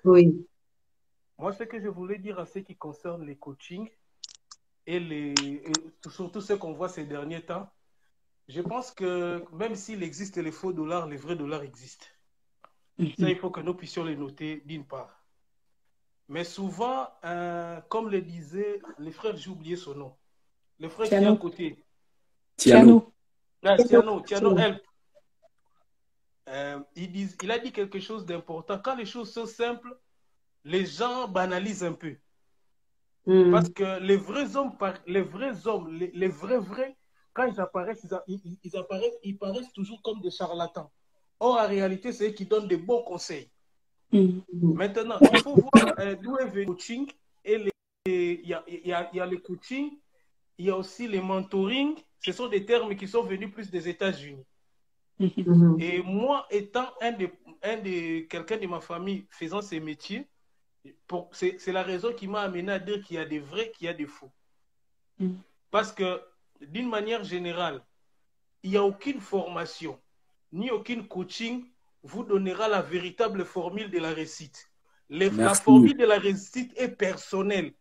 Oui. Moi, ce que je voulais dire à ce qui concerne les coachings et surtout ce qu'on voit ces derniers temps, je pense que même s'il existe les faux dollars, les vrais dollars existent. Ça, Mhm. il faut que nous puissions les noter d'une part. Mais souvent, comme le disait les frères, j'ai oublié son nom, le frère qui est à Tiano. côté, Tiano. Tiano Help, il a dit quelque chose d'important. Quand les choses sont simples, les gens banalisent un peu. Parce Mm. que les vrais, quand ils apparaissent, ils paraissent toujours comme des charlatans. Or, en réalité, c'est eux qui donnent des bons conseils. Mhm. Mm. Maintenant, il faut voir d'où est venu le coaching. Il y a le coaching, il y a aussi les mentoring. Ce sont des termes qui sont venus plus des États-Unis. Mhm. Mhm. Et moi, étant quelqu'un de ma famille faisant ces métiers, c'est la raison qui m'a amené à dire qu'il y a des vrais, qu'il y a des faux. Mhm. Parce que, d'une manière générale, il n'y a aucune formation, ni aucun coaching vous donnera la véritable formule de la réussite. La Merci. formule de la réussite est personnelle.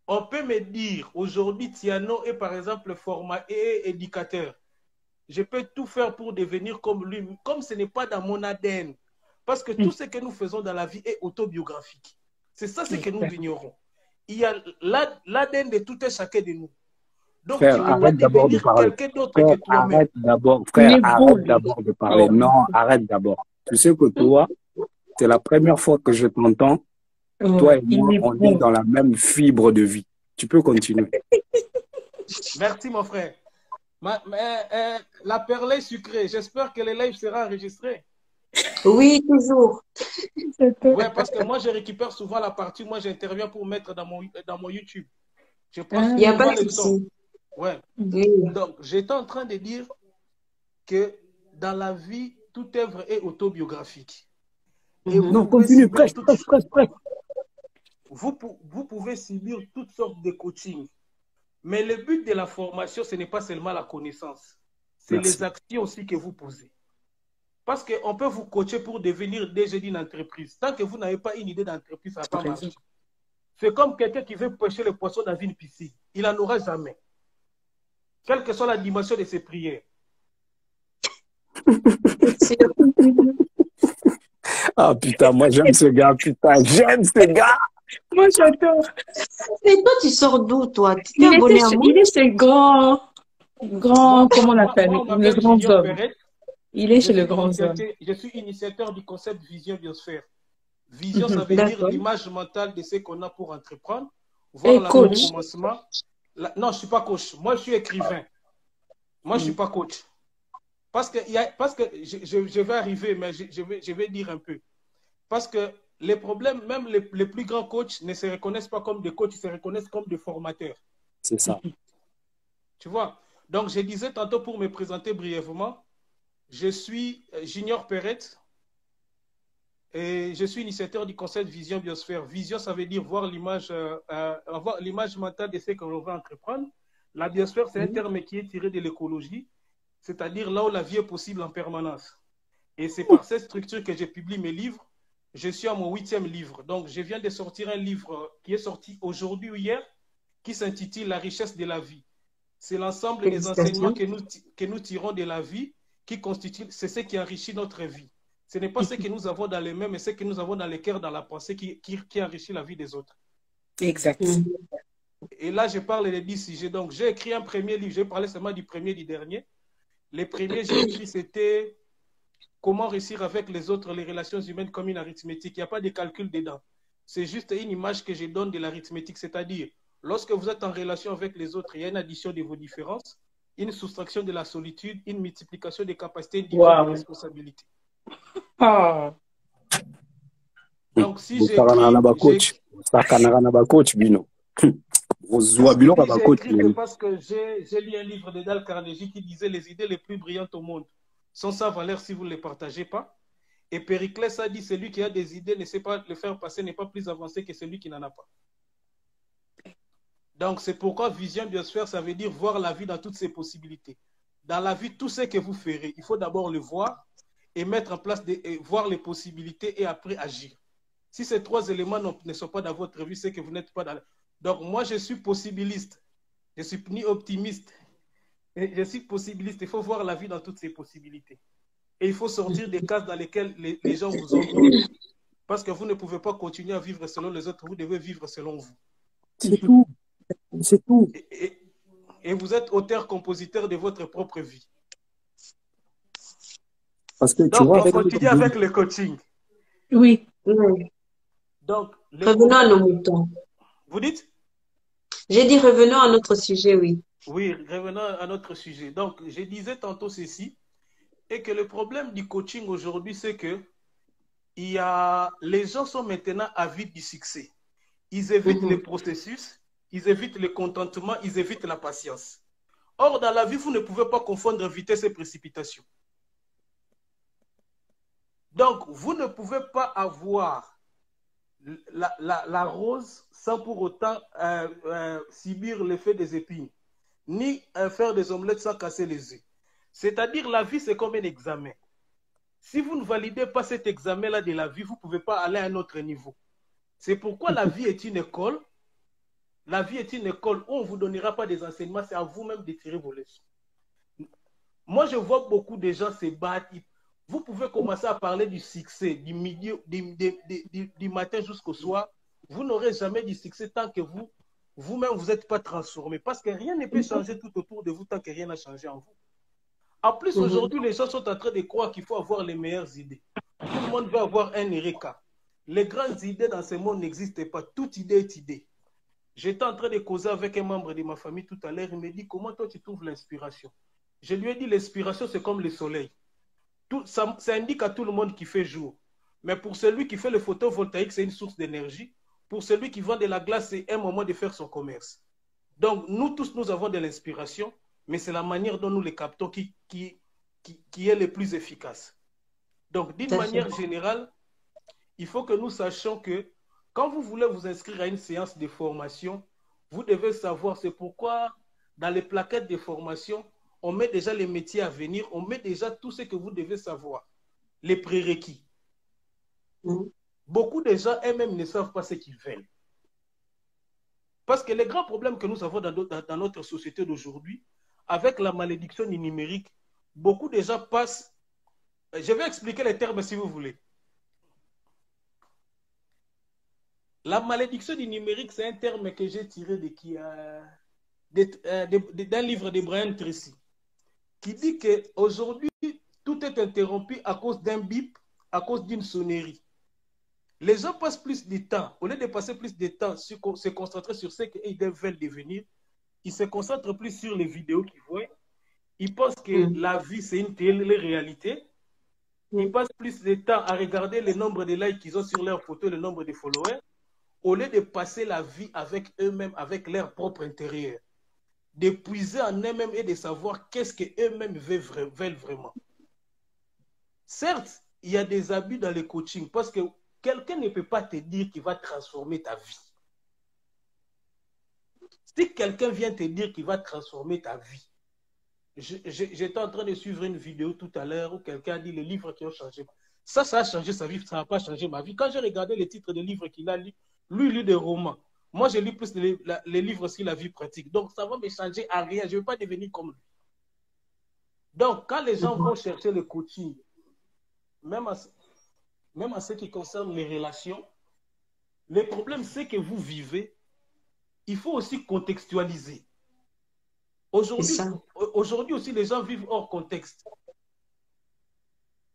On peut me dire, aujourd'hui, Tiano est par exemple éducateur. Je peux tout faire pour devenir comme lui, comme ce n'est pas dans mon ADN. Parce que tout ce que nous faisons dans la vie est autobiographique. C'est ça ce que nous Exact. ignorons. Il y a l'ADN de tout et chacun de nous. Donc, tu Frère, ne peux pas arrête d'abord de devenir parler. quelqu'un d'autre que Frère, toi-même. arrête d'abord. Il Frère, est beau, arrête lui. d'abord de parler. Oh. Non, arrête d'abord. Tu sais que toi, c'est la première fois que je t'entends. Toi Oh, et il moi, est on est bon. dans la même fibre de vie. Tu peux continuer. Merci, mon frère. La perle est sucrée. J'espère que le live sera enregistré. Oui, toujours. Ouais, parce que moi, je récupère souvent la partie. Moi, j'interviens pour mettre dans mon YouTube. Je prends Il n'y a pas souvent de le son. souci. Ouais. Oui. Donc, j'étais en train de dire que dans la vie, toute œuvre est autobiographique. Et vous Mhm. Non, pouvez continue. subir Presse, presse, presse, presse. vous pouvez subir toutes sortes de coachings. Mais le but de la formation, ce n'est pas seulement la connaissance. C'est les Merci. actions aussi que vous posez. Parce qu'on peut vous coacher pour devenir DG d'une entreprise. Tant que vous n'avez pas une idée d'entreprise, ça ne va Tu as pas raison. marcher. C'est comme quelqu'un qui veut pêcher le poisson dans une piscine. Il n'en aura jamais. Quelle que soit la dimension de ses prières. C'est sûr. Ah putain, moi j'aime ce gars. Putain, j'aime ce gars. Moi, j'adore. Mais toi, tu sors d'où, toi? Tu t'es Il abonné à moi? est chez grand, comment on l'appelle? Moi, on Le m'appelle grand Junior homme. Perret. Il est chez le grand homme. Je suis initiateur du concept Vision Biosphère. Vision, ça veut dire D'accord. l'image mentale de ce qu'on a pour entreprendre, voir Et la vie au coach. commencement. Non, je ne suis pas coach. Moi, je suis écrivain. Moi, je ne suis pas coach. Parce que je vais arriver, mais je vais dire un peu. Parce que les problèmes, même les plus grands coachs ne se reconnaissent pas comme des coachs, ils se reconnaissent comme des formateurs. C'est ça. Tu vois? Donc, je disais tantôt pour me présenter brièvement, je suis Junior Perret et je suis initiateur du concept Vision Biosphère. Vision, ça veut dire voir l'image mentale de ce que l'on veut entreprendre. La biosphère, c'est un terme qui est tiré de l'écologie, c'est-à-dire là où la vie est possible en permanence. Et c'est par cette structure que j'ai publié mes livres. Je suis à mon 8e livre. Donc, je viens de sortir un livre qui est sorti aujourd'hui ou hier, qui s'intitule La richesse de la vie. C'est l'ensemble des enseignements que nous tirons de la vie qui constitue, c'est ce qui enrichit notre vie. Ce n'est pas ce que nous avons dans les mains, mais ce que nous avons dans les cœurs, dans la pensée, qui enrichit la vie des autres. Exact. Mhm. Et là, je parle des 10 sujets. Donc, j'ai écrit un premier livre. J'ai parlé seulement du premier et du dernier. Les premiers, j'ai écrit, c'était comment réussir avec les autres, les relations humaines comme une arithmétique. Il n'y a pas de calcul dedans. C'est juste une image que je donne de l'arithmétique, c'est-à-dire, lorsque vous êtes en relation avec les autres, il y a une addition de vos différences, une soustraction de la solitude, une multiplication des capacités, une division des responsabilités. Oh. Donc, si Vous j'écris, coach, Bino. c'est parce que j'ai lu un livre de Dale Carnegie qui disait les idées les plus brillantes au monde sont sans valeur si vous ne les partagez pas. Et Périclès a dit celui qui a des idées ne sait pas le faire passer, n'est pas plus avancé que celui qui n'en a pas. Donc, c'est pourquoi Vision Biosphère, ça veut dire voir la vie dans toutes ses possibilités. Dans la vie, tout ce que vous ferez, il faut d'abord le voir et mettre en place, et voir les possibilités et après agir. Si ces 3 éléments ne sont pas dans votre vie, c'est que vous n'êtes pas dans... Donc, moi, je suis possibiliste. Je ne suis ni optimiste. Je suis possibiliste. Il faut voir la vie dans toutes ses possibilités. Et il faut sortir des cases dans lesquelles les gens vous ont mis. Parce que vous ne pouvez pas continuer à vivre selon les autres. Vous devez vivre selon vous. C'est tout. C'est tout. Et vous êtes auteur-compositeur de votre propre vie. Parce que, tu donc, vois, on continue avec le coaching. Oui. Donc, revenons à nos moutons. Vous dites? J'ai dit revenons à notre sujet, oui. Oui, revenons à notre sujet. Donc, je disais tantôt ceci, et que le problème du coaching aujourd'hui, c'est que les gens sont maintenant avides du succès. Ils évitent les processus, ils évitent le contentement, ils évitent la patience. Or, dans la vie, vous ne pouvez pas confondre vitesse et précipitation. Donc, vous ne pouvez pas avoir la rose sans pour autant subir l'effet des épines, ni faire des omelettes sans casser les œufs. C'est-à-dire, la vie, c'est comme un examen. Si vous ne validez pas cet examen-là de la vie, vous ne pouvez pas aller à un autre niveau. C'est pourquoi la vie est une école. La vie est une école où on ne vous donnera pas des enseignements, c'est à vous-même de tirer vos leçons. Moi, je vois beaucoup de gens se battre. Vous pouvez commencer à parler du succès du matin jusqu'au soir. Vous n'aurez jamais du succès tant que vous-même, vous n'êtes pas transformé. Parce que rien ne peut changer tout autour de vous tant que rien n'a changé en vous. En plus, aujourd'hui, les gens sont en train de croire qu'il faut avoir les meilleures idées. Tout le monde veut avoir un Eureka. Les grandes idées dans ce monde n'existent pas. Toute idée est idée. J'étais en train de causer avec un membre de ma famille tout à l'heure. Il me dit, comment toi tu trouves l'inspiration? Je lui ai dit, l'inspiration, c'est comme le soleil. Ça indique à tout le monde qu'il fait jour. Mais pour celui qui fait le photovoltaïque, c'est une source d'énergie. Pour celui qui vend de la glace, c'est un moment de faire son commerce. Donc, nous tous, nous avons de l'inspiration, mais c'est la manière dont nous les captons qui est le plus efficace. Donc, d'une manière générale, il faut que nous sachions que quand vous voulez vous inscrire à une séance de formation, vous devez savoir, c'est pourquoi dans les plaquettes de formation, on met déjà les métiers à venir, on met déjà tout ce que vous devez savoir, les prérequis. Beaucoup de gens eux-mêmes ne savent pas ce qu'ils veulent. Parce que les grands problèmes que nous avons dans notre société d'aujourd'hui, avec la malédiction du numérique, beaucoup de gens passent... Je vais expliquer les termes si vous voulez. La malédiction du numérique, c'est un terme que j'ai tiré d'un livre de Brian Tracy, qui dit qu'aujourd'hui, tout est interrompu à cause d'un bip, à cause d'une sonnerie. Les gens passent plus de temps, au lieu de passer plus de temps, se concentrer sur ce qu'ils veulent devenir, ils se concentrent plus sur les vidéos qu'ils voient. Ils pensent que la vie, c'est une télé-réalité. Ils passent plus de temps à regarder le nombre de likes qu'ils ont sur leurs photos, le nombre de followers, au lieu de passer la vie avec eux-mêmes, avec leur propre intérieur. D'épuiser en eux-mêmes et de savoir qu'est-ce qu'eux-mêmes veulent vraiment. Certes, il y a des abus dans le coaching parce que quelqu'un ne peut pas te dire qu'il va transformer ta vie. Si quelqu'un vient te dire qu'il va transformer ta vie, j'étais en train de suivre une vidéo tout à l'heure où quelqu'un a dit les livres qui ont changé. Ça a changé sa vie, ça n'a pas changé ma vie. Quand j'ai regardé les titres des livres qu'il a lus, lui, il lit des romans. Moi, je lis plus les livres sur la vie pratique. Donc, ça va me changer à rien. Je ne vais pas devenir comme lui. Donc, quand les gens vont chercher le coaching, même en ce qui concerne les relations, le problème, c'est que vous vivez, il faut aussi contextualiser. Aujourd'hui aussi, les gens vivent hors contexte.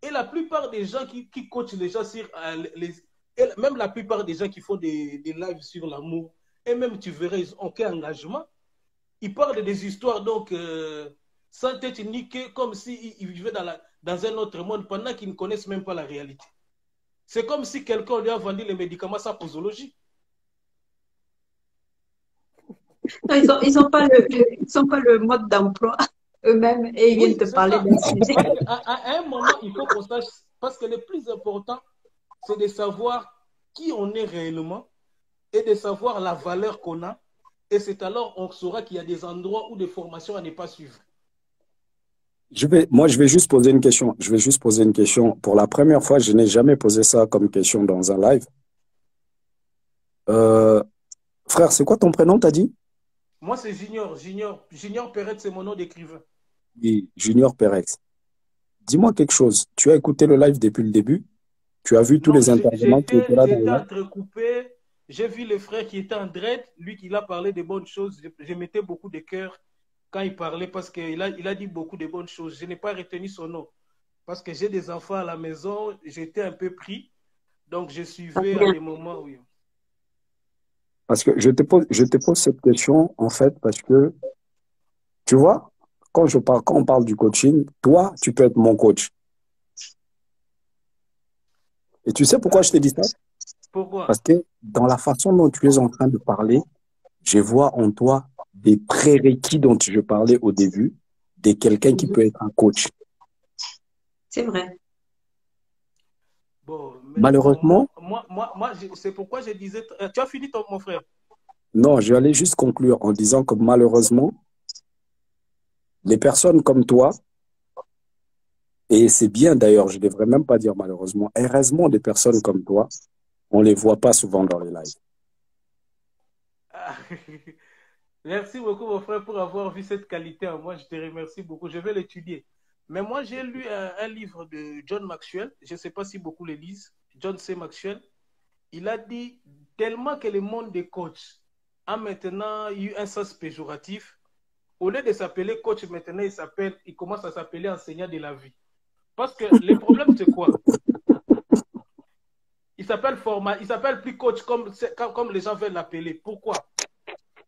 Et la plupart des gens qui coachent les gens sur même la plupart des gens qui font des lives sur l'amour, et même tu verrais, ils n'ont aucun engagement. Ils parlent des histoires donc sans tête ni queue, comme s'ils vivaient dans un autre monde pendant qu'ils ne connaissent même pas la réalité. C'est comme si quelqu'un lui a vendu les médicaments sans posologie. Ils n'ont pas le mode d'emploi eux-mêmes et ils viennent te parler d'un sujet. À un moment, il faut qu'on sache, parce que le plus important, c'est de savoir qui on est réellement et de savoir la valeur qu'on a. Et c'est alors on saura qu'il y a des endroits où des formations à ne pas suivre. Moi, je vais juste poser une question. Je vais juste poser une question. Pour la première fois, je n'ai jamais posé ça comme question dans un live. Euh, frère, c'est quoi ton prénom, t'as dit? Moi, c'est Junior Perret, c'est mon nom d'écrivain. Oui, Junior Perex. Dis-moi quelque chose. Tu as écouté le live depuis le début? Tu as vu tous Non, les intervenants qui étaient là dans le j'étais live? entrecoupé. J'ai vu le frère qui était en dread, lui qui a parlé de bonnes choses. Je mettais beaucoup de cœur quand il parlait parce qu'il a dit beaucoup de bonnes choses. Je n'ai pas retenu son nom parce que j'ai des enfants à la maison. J'étais un peu pris. Donc, je suivais à des moments, oui. Parce que je te pose cette question, en fait, parce que, tu vois, quand on parle du coaching, toi, tu peux être mon coach. Et tu sais pourquoi je te dis ça? Pourquoi? Parce que dans la façon dont tu es en train de parler, je vois en toi des prérequis dont je parlais au début, de quelqu'un qui peut être un coach. C'est vrai. Bon, Malheureusement, c'est pourquoi je disais. Tu as fini, mon frère? non, je vais aller juste conclure en disant que malheureusement, les personnes comme toi, et c'est bien d'ailleurs, je ne devrais même pas dire malheureusement, heureusement, des personnes comme toi, on ne les voit pas souvent dans les lives. Ah, merci beaucoup, mon frère, pour avoir vu cette qualité en moi. Je te remercie beaucoup. Je vais l'étudier. Mais moi, j'ai lu un livre de John Maxwell. Je ne sais pas si beaucoup le lisent. John C. Maxwell. Il a dit tellement que le monde des coachs a maintenant eu un sens péjoratif. Au lieu de s'appeler coach, maintenant, il commence à s'appeler enseignant de la vie. Parce que le problème, c'est quoi? Il s'appelle plus coach comme les gens veulent l'appeler. Pourquoi?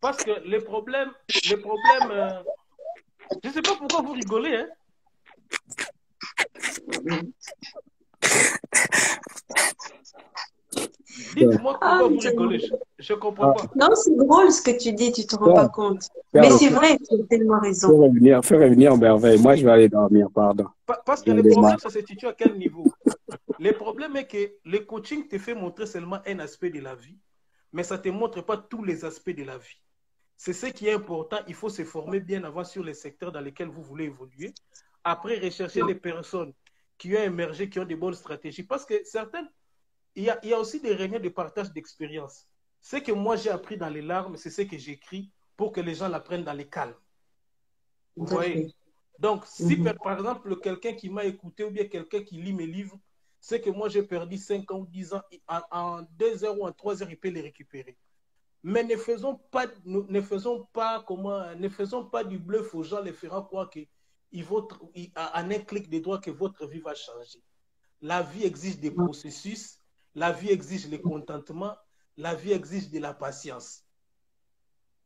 Parce que les problèmes, je ne sais pas pourquoi vous rigolez, hein? Dites-moi pourquoi vous rigolez. Je ne comprends pas. Non, c'est drôle ce que tu dis, tu ne te rends pas compte. Mais c'est vrai, tu as tellement raison. Fais revenir Merveille. Moi, je vais aller dormir, pardon. Parce que le problème, ça se situe à quel niveau? Le problème est que le coaching te fait montrer seulement un aspect de la vie, mais ça ne te montre pas tous les aspects de la vie. C'est ce qui est important. Il faut se former bien avant sur les secteurs dans lesquels vous voulez évoluer. Après, rechercher les personnes qui ont émergé, qui ont de bonnes stratégies. Parce que certaines, il y a aussi des réunions de partage d'expérience. Ce que moi j'ai appris dans les larmes, c'est ce que j'écris pour que les gens l'apprennent dans les calmes. Vous voyez? Donc, si par exemple, quelqu'un qui m'a écouté ou bien quelqu'un qui lit mes livres, c'est que moi j'ai perdu 5 ans ou 10 ans, en 2 heures ou en 3 heures, il peut les récupérer. Mais ne faisons pas du bluff aux gens, les faisant croire qu'en un clic de doigts que votre vie va changer. La vie exige des processus, la vie exige le contentement, la vie exige de la patience.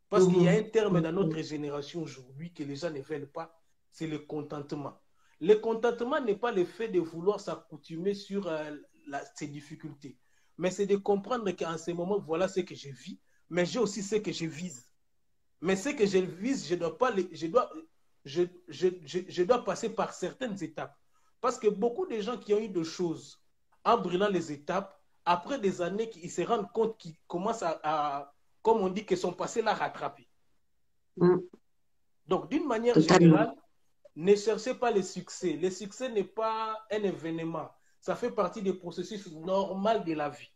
Parce qu'il y a un terme dans notre génération aujourd'hui que les gens ne veulent pas, c'est le contentement. Le contentement n'est pas le fait de vouloir s'accoutumer sur ses difficultés, mais c'est de comprendre qu'en ce moment, voilà ce que je vis, mais j'ai aussi ce que je vise. Mais ce que je vise, je dois passer par certaines étapes. Parce que beaucoup de gens qui ont eu des choses en brûlant les étapes, après des années, ils se rendent compte qu'ils commencent comme on dit, que son passé l'a rattrapé. Donc, d'une manière générale, ne cherchez pas le succès. Le succès n'est pas un événement. Ça fait partie des processus normaux de la vie.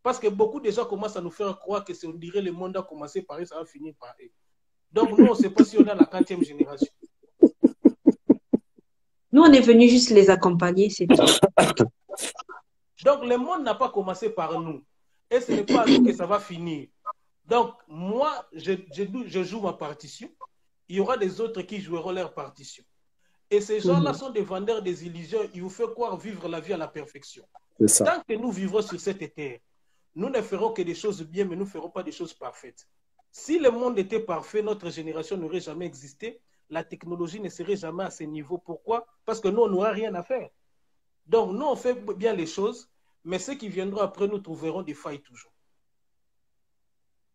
Parce que beaucoup de gens commencent à nous faire croire que si on dirait le monde a commencé par eux, ça va finir par eux. Donc, nous, on ne sait pas si on est à la 4e génération. Nous, on est venu juste les accompagner, c'est tout. Donc, le monde n'a pas commencé par nous. Et ce n'est pas à nous que ça va finir. Donc, moi, je joue ma partition. Il y aura des autres qui joueront leur partition. Et ces gens-là sont des vendeurs des illusions. Ils vous font croire vivre la vie à la perfection. Tant que nous vivrons sur cette terre, nous ne ferons que des choses bien, mais nous ne ferons pas des choses parfaites. Si le monde était parfait, notre génération n'aurait jamais existé. La technologie ne serait jamais à ce niveau. Pourquoi? Parce que nous, on n'aura rien à faire. Donc, nous, on fait bien les choses, mais ceux qui viendront après, nous trouverons des failles toujours.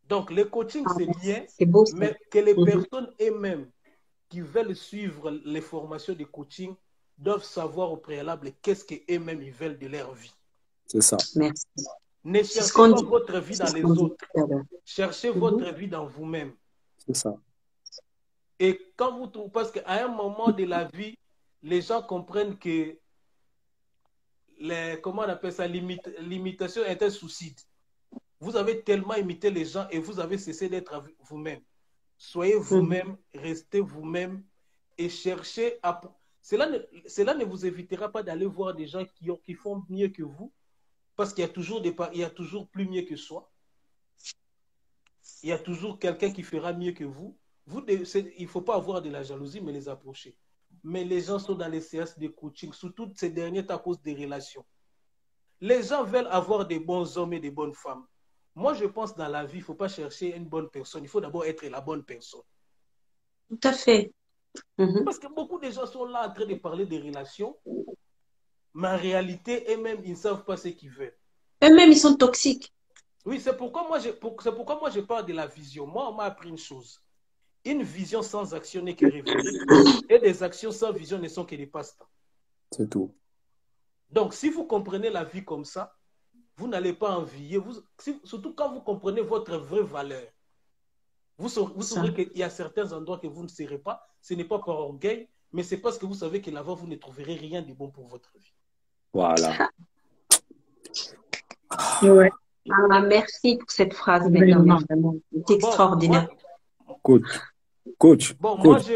Donc, le coaching, c'est bien, mais que les personnes elles-mêmes qui veulent suivre les formations de coaching doivent savoir au préalable qu'est-ce qu'eux-mêmes ils veulent de leur vie. C'est ça. Merci. Ne cherchez pas votre vie dans les autres. Cherchez votre vie dans vous-même. C'est ça. Et quand vous trouvez, parce qu'à un moment de la vie, les gens comprennent que comment on appelle ça, l'imitation est un suicide. Vous avez tellement imité les gens et vous avez cessé d'être vous-même. Soyez vous-même, restez vous-même et cherchez à... Cela ne vous évitera pas d'aller voir des gens qui font mieux que vous, parce qu'il y a toujours plus mieux que soi. Il y a toujours quelqu'un qui fera mieux que vous. Il ne faut pas avoir de la jalousie, mais les approcher. Mais les gens sont dans les séances de coaching, surtout ces derniers à cause des relations. Les gens veulent avoir des bons hommes et des bonnes femmes. Moi, je pense dans la vie, il ne faut pas chercher une bonne personne. Il faut d'abord être la bonne personne. Tout à fait. Parce que beaucoup de gens sont là en train de parler des relations, mais en réalité, eux-mêmes, ils ne savent pas ce qu'ils veulent. Eux-mêmes, ils sont toxiques. Oui, c'est pourquoi moi, je parle de la vision. Moi, on m'a appris une chose. Une vision sans action n'est que rêverie, et des actions sans vision ne sont que des passe-temps. C'est tout. Donc, si vous comprenez la vie comme ça, vous n'allez pas envier, surtout quand vous comprenez votre vraie valeur. Vous saurez qu'il y a certains endroits que vous ne serez pas. Ce n'est pas par orgueil, mais c'est parce que vous savez que là-bas, vous ne trouverez rien de bon pour votre vie. Voilà. Ouais. Ah, merci pour cette phrase, vraiment. C'est extraordinaire. Coach. Bon, coach.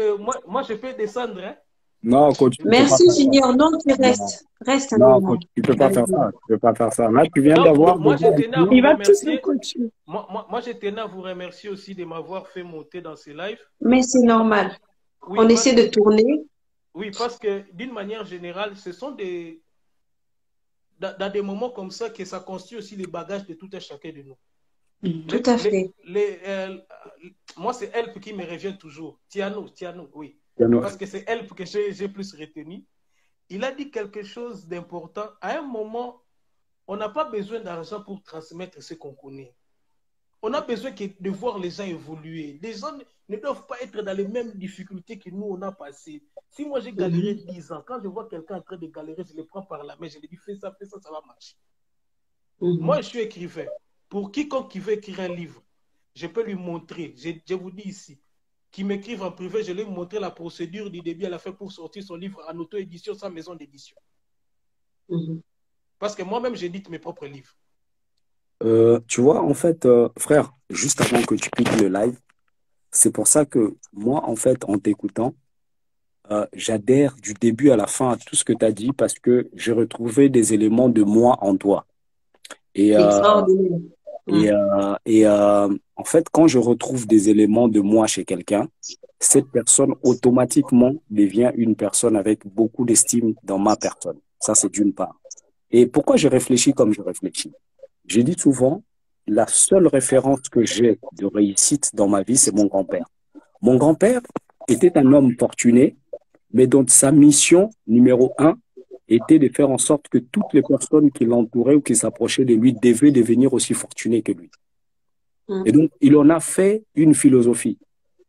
Moi, je peux descendre. Hein? Non, coach. Merci, Junior. Non, tu restes. Reste un non, moment. coach, tu peux pas faire ça. Tu peux pas faire ça. Là, tu viens d'avoir. Moi, je tenais à vous Il va tous remercier. nous coacher. Moi, je tenais à vous remercier aussi de m'avoir fait monter dans ces lives. Mais c'est normal. Oui, on essaie de tourner. Oui, parce que d'une manière générale, ce sont dans des moments comme ça que ça constitue aussi les bagages de tout un chacun de nous. Tout à fait. Moi, c'est Help qui me revient toujours. Tiano, oui. Parce que c'est Help que j'ai plus retenu. Il a dit quelque chose d'important. À un moment, on n'a pas besoin d'argent pour transmettre ce qu'on connaît. On a besoin de voir les gens évoluer. Les gens ne doivent pas être dans les mêmes difficultés que nous, on a passé. Si moi, j'ai galéré 10 ans, quand je vois quelqu'un en train de galérer, je le prends par la main, je lui dis, fais ça, ça va marcher. Moi, je suis écrivain. Pour quiconque qui veut écrire un livre, je peux lui montrer. Je vous dis ici, qui m'écrivent en privé, je vais lui montrer la procédure du début à la fin pour sortir son livre en auto-édition sans maison d'édition. Parce que moi-même, j'édite mes propres livres. Tu vois, en fait, frère, juste avant que tu quittes le live, c'est pour ça que moi, en fait, en t'écoutant, j'adhère du début à la fin à tout ce que tu as dit parce que j'ai retrouvé des éléments de moi en toi. Et en fait, quand je retrouve des éléments de moi chez quelqu'un, cette personne automatiquement devient une personne avec beaucoup d'estime dans ma personne. Ça, c'est d'une part. Et pourquoi je réfléchis comme je réfléchis? Je dis souvent, la seule référence que j'ai de réussite dans ma vie, c'est mon grand-père. Mon grand-père était un homme fortuné, mais dont sa mission numéro 1 était de faire en sorte que toutes les personnes qui l'entouraient ou qui s'approchaient de lui devaient devenir aussi fortunées que lui. Et donc, il en a fait une philosophie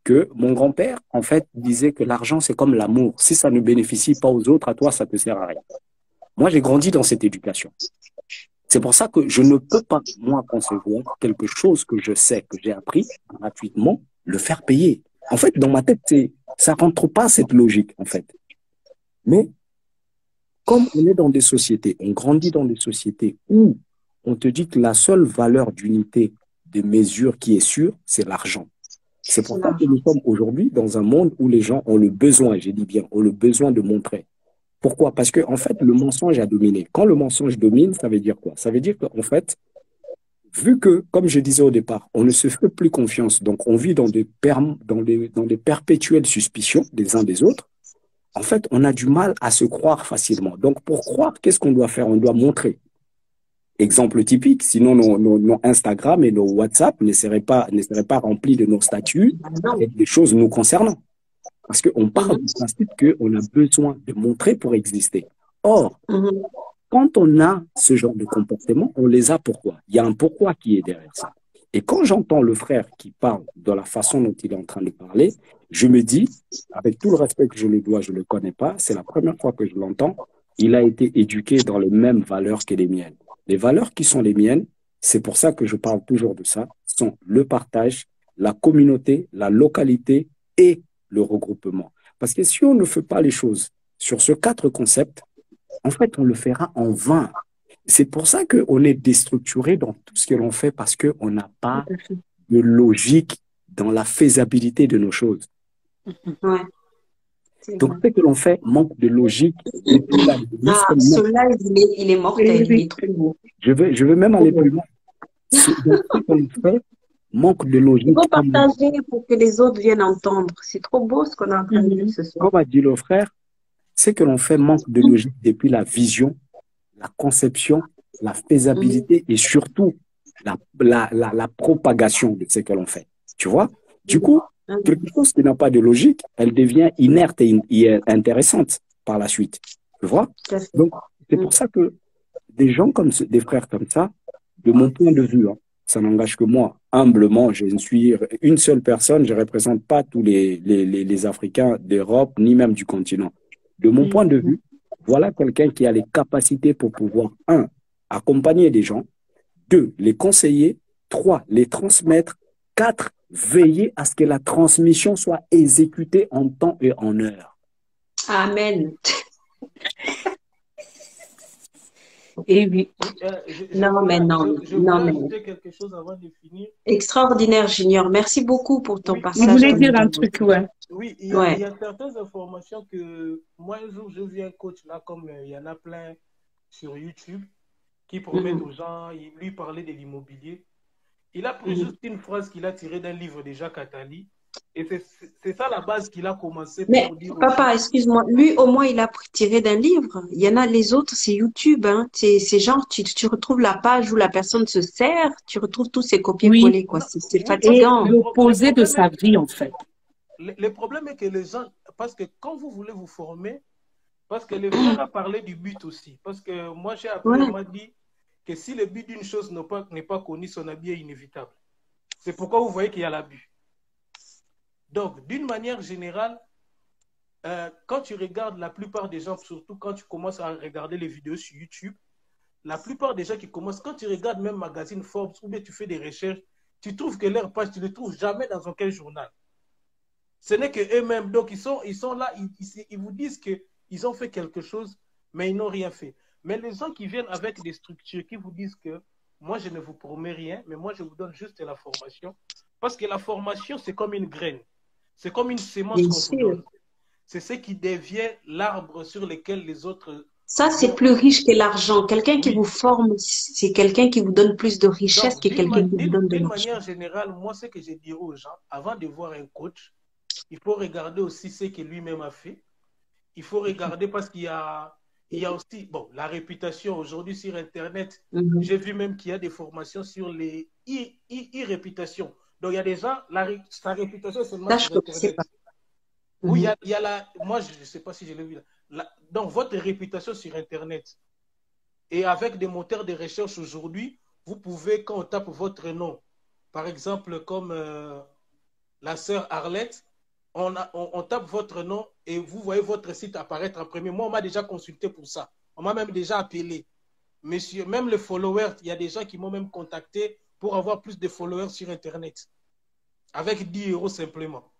que mon grand-père, en fait, disait que l'argent, c'est comme l'amour. Si ça ne bénéficie pas aux autres, à toi, ça ne te sert à rien. Moi, j'ai grandi dans cette éducation. C'est pour ça que je ne peux pas, moi, concevoir quelque chose que je sais, que j'ai appris gratuitement, le faire payer. En fait, dans ma tête, ça rentre pas cette logique, en fait. Mais comme on est dans des sociétés, on grandit dans des sociétés où on te dit que la seule valeur d'unité de mesure qui est sûre, c'est l'argent. C'est pour ça que nous sommes aujourd'hui dans un monde où les gens ont le besoin, j'ai dit bien, ont le besoin de montrer. Pourquoi? Parce que, en fait, le mensonge a dominé. Quand le mensonge domine, ça veut dire quoi? Ça veut dire qu'en fait, vu que, comme je disais au départ, on ne se fait plus confiance, donc on vit dans des perpétuelles suspicions des uns des autres, en fait, on a du mal à se croire facilement. Donc, pour croire, qu'est-ce qu'on doit faire? On doit montrer. Exemple typique, sinon nos Instagram et nos WhatsApp ne seraient pas remplis de nos statuts avec des choses nous concernant. Parce qu'on part du principe qu'on a besoin de montrer pour exister. Or, quand on a ce genre de comportement, on les a pourquoi? Il y a un pourquoi qui est derrière ça. Et quand j'entends le frère qui parle de la façon dont il est en train de parler, je me dis, avec tout le respect que je lui dois, je ne le connais pas, c'est la première fois que je l'entends, il a été éduqué dans les mêmes valeurs que les miennes. Les valeurs qui sont les miennes, c'est pour ça que je parle toujours de ça, sont le partage, la communauté, la localité et le regroupement. Parce que si on ne fait pas les choses sur ce 4 concepts, en fait, on le fera en vain. C'est pour ça qu'on est déstructuré dans tout ce que l'on fait parce qu'on n'a pas de logique dans la faisabilité de nos choses. Ouais. Donc, ce que l'on fait manque de logique. Celui-là, il est mortel, il est trop beau. Je veux même aller plus loin. Ce que l'on fait manque de logique. Il faut partager pour que les autres viennent entendre. C'est trop beau ce qu'on a en train de dire ce soir. Comme a dit le frère, ce que l'on fait manque de logique depuis la vision, la conception, la faisabilité et surtout la propagation de ce que l'on fait. Tu vois? Du coup, quelque chose qui n'a pas de logique, elle devient inerte et intéressante par la suite. Tu vois? Donc, c'est pour ça que des gens comme des frères comme ça, de mon point de vue, hein, ça n'engage que moi. Humblement, je ne suis une seule personne, je ne représente pas tous les Africains d'Europe, ni même du continent. De mon point de vue, voilà quelqu'un qui a les capacités pour pouvoir, 1, accompagner des gens, 2, les conseiller, 3, les transmettre, 4, veiller à ce que la transmission soit exécutée en temps et en heure. Amen. Et oui. Je voulais quelque chose avant de finir. Extraordinaire, Junior. Merci beaucoup pour ton passage. Je voulais dire un truc, ouais. Oui, il y a certaines informations que moi, un jour, j'ai vu un coach là, comme il y en a plein sur YouTube, qui promettent aux gens, il lui parlait de l'immobilier. Il a pris juste une phrase qu'il a tirée d'un livre de Jacques Attali. Et c'est ça la base qu'il a commencé pour dire. Papa, excuse-moi, lui au moins il a tiré d'un livre. Il y en a les autres, c'est YouTube. Hein. C'est genre, tu retrouves la page où la personne se sert, tu retrouves tous ces copier-coller. Quoi. C'est fatigant. Et l'opposé de sa vie, en fait. Le problème est que les gens, parce que quand vous voulez vous former, parce que le frère a parlé du but aussi. Parce que moi, j'ai appris, on m'a dit que si le but d'une chose n'est pas connu, son abus est inévitable. C'est pourquoi vous voyez qu'il y a l'abus. Donc, d'une manière générale, quand tu regardes la plupart des gens, surtout quand tu commences à regarder les vidéos sur YouTube, la plupart des gens qui commencent, quand tu regardes même magazine Forbes ou bien tu fais des recherches, tu trouves que leur page, tu ne les trouves jamais dans aucun journal. Ce n'est qu'eux-mêmes. Donc, ils sont là, ils vous disent qu'ils ont fait quelque chose, mais ils n'ont rien fait. Mais les gens qui viennent avec des structures, qui vous disent que moi, je ne vous promets rien, mais moi, je vous donne juste la formation. Parce que la formation, c'est comme une graine. C'est comme une sémence qu'on vous donne. C'est ce qui devient l'arbre sur lequel les autres... Ça, c'est plus riche que l'argent. Quelqu'un qui vous forme, c'est quelqu'un qui vous donne plus de richesse que quelqu'un qui vous donne de l'argent. D'une manière générale, moi, ce que je dirais aux gens, avant de voir un coach, il faut regarder aussi ce que lui-même a fait. Il faut regarder parce qu'il y a aussi la réputation aujourd'hui sur Internet. J'ai vu même qu'il y a des formations sur les e-réputations. Donc, il y a des gens, sa réputation seulement sur Internet. Oui, il y a moi, je ne sais pas si je l'ai vu là. Donc, votre réputation sur Internet. Et avec des moteurs de recherche aujourd'hui, vous pouvez, quand on tape votre nom, par exemple, comme la sœur Arlette, on tape votre nom et vous voyez votre site apparaître en premier. Moi, on m'a déjà consulté pour ça. On m'a même déjà appelé. Monsieur, même les followers, il y a des gens qui m'ont même contacté pour avoir plus de followers sur Internet. Avec 10 € simplement.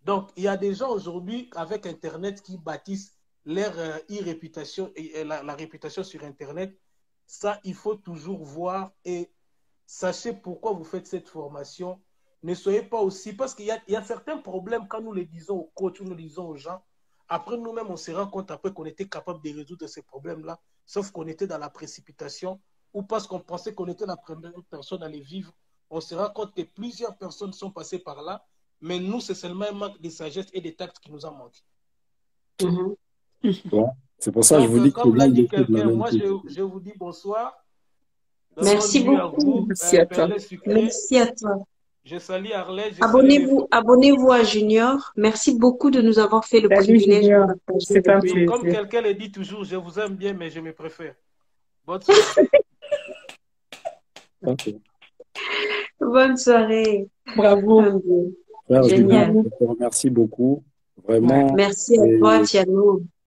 Donc, il y a des gens aujourd'hui avec Internet qui bâtissent leur e-réputation et la réputation sur Internet. Ça, il faut toujours voir et sachez pourquoi vous faites cette formation. Ne soyez pas aussi... Parce qu'il y a certains problèmes quand nous les disons aux coachs ou nous les disons aux gens. Après, nous-mêmes, on se rend compte après qu'on était capable de résoudre ces problèmes-là, sauf qu'on était dans la précipitation ou parce qu'on pensait qu'on était la première personne à les vivre. On se rend compte que plusieurs personnes sont passées par là, mais nous, c'est seulement un manque de sagesse et de tact qui nous a manqué. Bon, c'est pour ça que je vous dis comme l'a dit quelqu'un, moi, je vous dis bonsoir. Merci beaucoup. Merci à toi. Merci à toi. Je salue Arlette. Abonnez-vous à Junior. Merci beaucoup de nous avoir fait le privilège de partager. C'est un plaisir. Comme quelqu'un le dit toujours, je vous aime bien, mais je me préfère. Bonne soirée. Bonne soirée. Bravo. Génial. Je te remercie beaucoup. Vraiment. Merci à toi, Tiano.